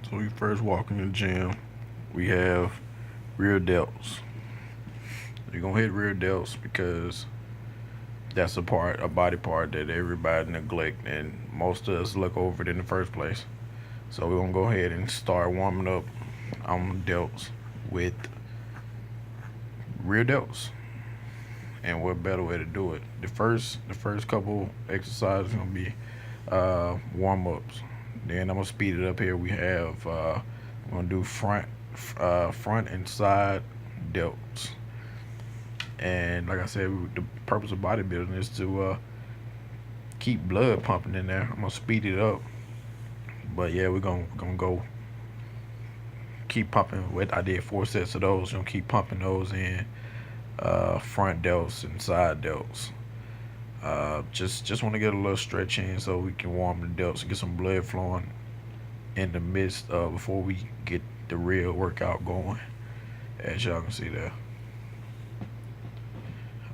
So we first walk in the gym, we have rear delts. You're gonna hit rear delts because that's a body part that everybody neglect and most of us look over it in the first place. So we're gonna go ahead and start warming up on delts with rear delts. And what better way to do it? The first couple exercises gonna be warm ups. Then I'm gonna speed it up here. We have we're gonna do front and side delts. And like I said, the purpose of bodybuilding is to keep blood pumping in there. I'm gonna speed it up, but yeah, we're gonna go keep pumping. With I did 4 sets of those. Gonna keep pumping those in front delts and side delts. Just want to get a little stretch in so we can warm the delts and get some blood flowing in the midst of before we get the real workout going. As y'all can see there,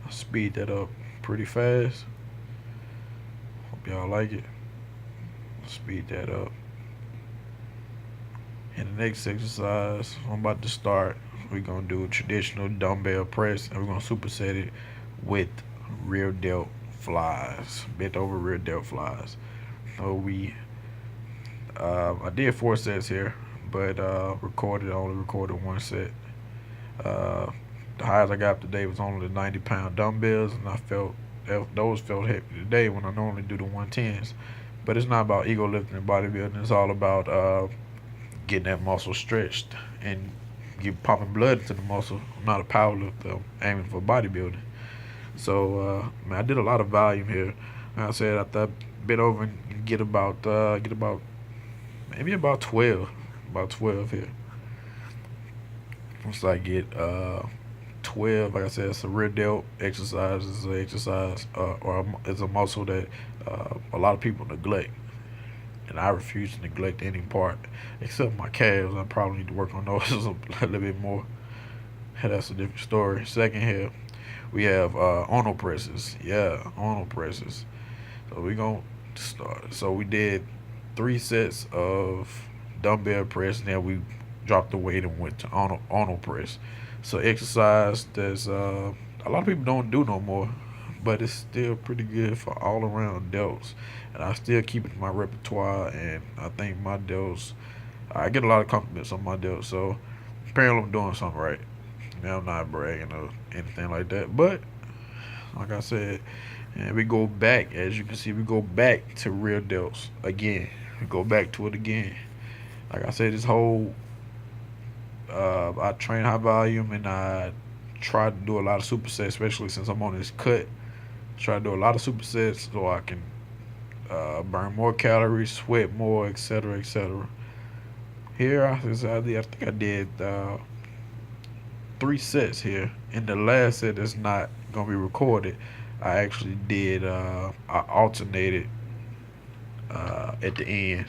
I speed that up pretty fast. Hope y'all like it. Speed that up. And the next exercise I'm about to start, we're gonna do a traditional dumbbell press, and we're gonna superset it with rear delt flies, bent over rear delt flies. So I did 4 sets here, but only recorded 1 set. Uh, the highest I got today was only the 90-pound dumbbells, and those felt heavy today when I normally do the 110s. But it's not about ego lifting and bodybuilding. It's all about getting that muscle stretched and get pumping blood into the muscle. I'm not a power lifter. I'm aiming for bodybuilding. So man, I did a lot of volume here. Like I said, after I bent over and get about maybe about 12 here. Once I get 12, like I said, it's a rear delt exercise. It's an exercise or it's a muscle that a lot of people neglect, and I refuse to neglect any part except my calves. I probably need to work on those a little bit more. That's a different story. Second here, we have Ono presses. Yeah, Ono presses. So we're going to start. So we did 3 sets of dumbbell press, and then we dropped the weight and went to Ono press. So exercise that's a lot of people don't do no more, but it's still pretty good for all around delts. And I still keep it in my repertoire, and I think my delts, I get a lot of compliments on my delts. So apparently I'm doing something right. Now I'm not bragging or anything like that, but like I said, and we go back, as you can see, we go back to rear delts again. We go back to it again. Like I said, this whole I train high volume, and I try to do a lot of supersets, especially since I'm on this cut. Try to do a lot of supersets so I can burn more calories, sweat more, etc., etc. Here, I think I did 3 sets here. In the last set that's not gonna be recorded, I actually I alternated at the end.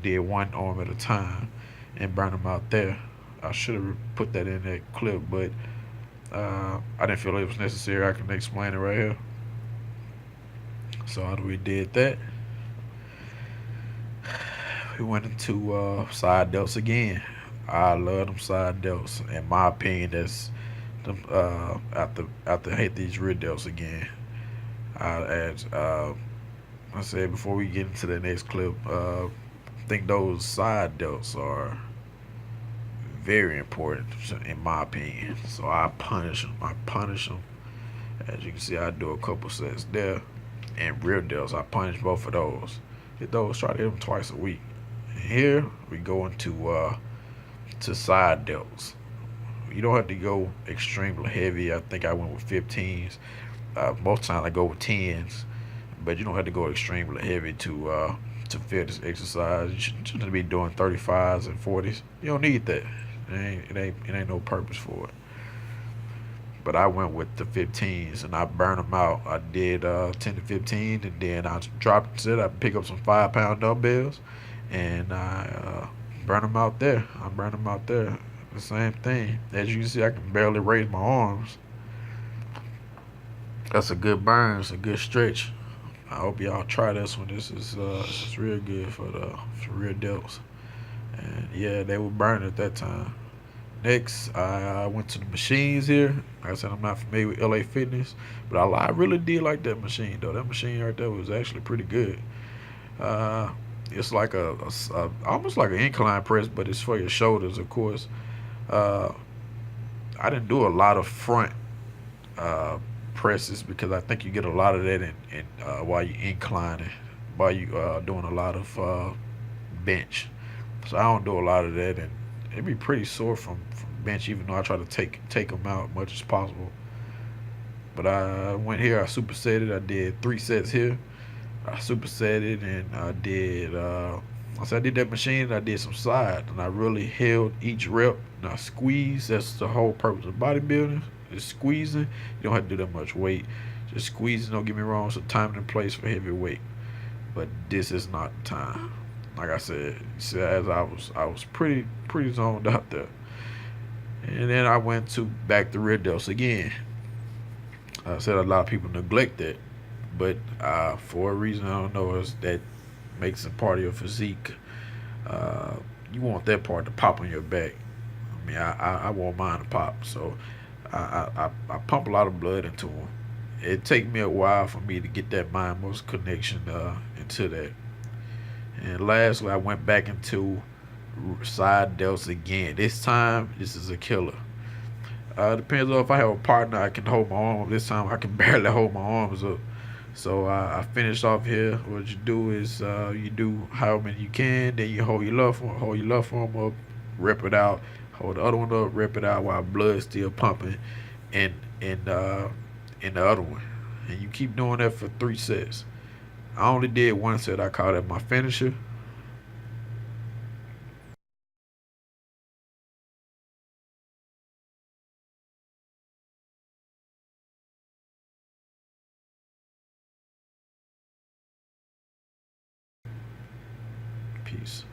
Did one arm at a time and burn them out there. I should have put that in that clip, but I didn't feel it was necessary. I can explain it right here. So after we did that, we went into side delts again. I love them side delts. In my opinion, that's them after I hit these rear delts again. As I said before we get into the next clip, I think those side delts are very important in my opinion. So I punish them. As you can see, I do a couple sets there, and rear delts. I punish both of those. Hit those. Try to hit them twice a week. And here we go into to side delts. You don't have to go extremely heavy. I think I went with 15s. Most times I go with 10s, but you don't have to go extremely heavy to fit this exercise. You shouldn't be doing 35s and 40s. You don't need that. It ain't no purpose for it. But I went with the 15s and I burned them out. I did 10 to 15, and then I dropped it. I pick up some 5-pound dumbbells, and I burn them out there. The same thing. As you can see, I can barely raise my arms. That's a good burn. It's a good stretch. I hope y'all try this one. This is real good for real delts. And yeah, they were burning at that time. Next, I went to the machines here. Like I said, I'm not familiar with LA Fitness, but I really did like that machine though. That machine right there was actually pretty good. Uh, it's like almost like an incline press, but it's for your shoulders, of course. Uh, I didn't do a lot of front uh, presses because I think you get a lot of that in while you inclining, while you doing a lot of bench. So I don't do a lot of that, and it'd be pretty sore from bench, even though I try to take them out as much as possible. But I went here, I supersetted. I did 3 sets here. I supersetted, and I did. Once I did that machine, I did some side, and I really held each rep. And I squeeze. That's the whole purpose of bodybuilding. Is squeezing. You don't have to do that much weight. Just squeezing. Don't get me wrong. So time and place for heavy weight, but this is not the time. Like I said, as I was pretty zoned out there, and then I went to back to rear delts again. I said a lot of people neglect that, but for a reason I don't know is that makes a part of your physique. Uh, you want that part to pop on your back. I mean, I want mine to pop, so I pump a lot of blood into them. It take me a while for me to get that mind muscle connection into that. And lastly, I went back into side delts again. This time, this is a killer. Depends on if I have a partner, I can hold my arm. This time, I can barely hold my arms up. So I finished off here. What you do is you do how many you can, then you hold your left arm up, rip it out, hold the other one up, rip it out while blood's still pumping, and in the other one, and you keep doing that for 3 sets. I only did 1 set. I call that my finisher. Peace.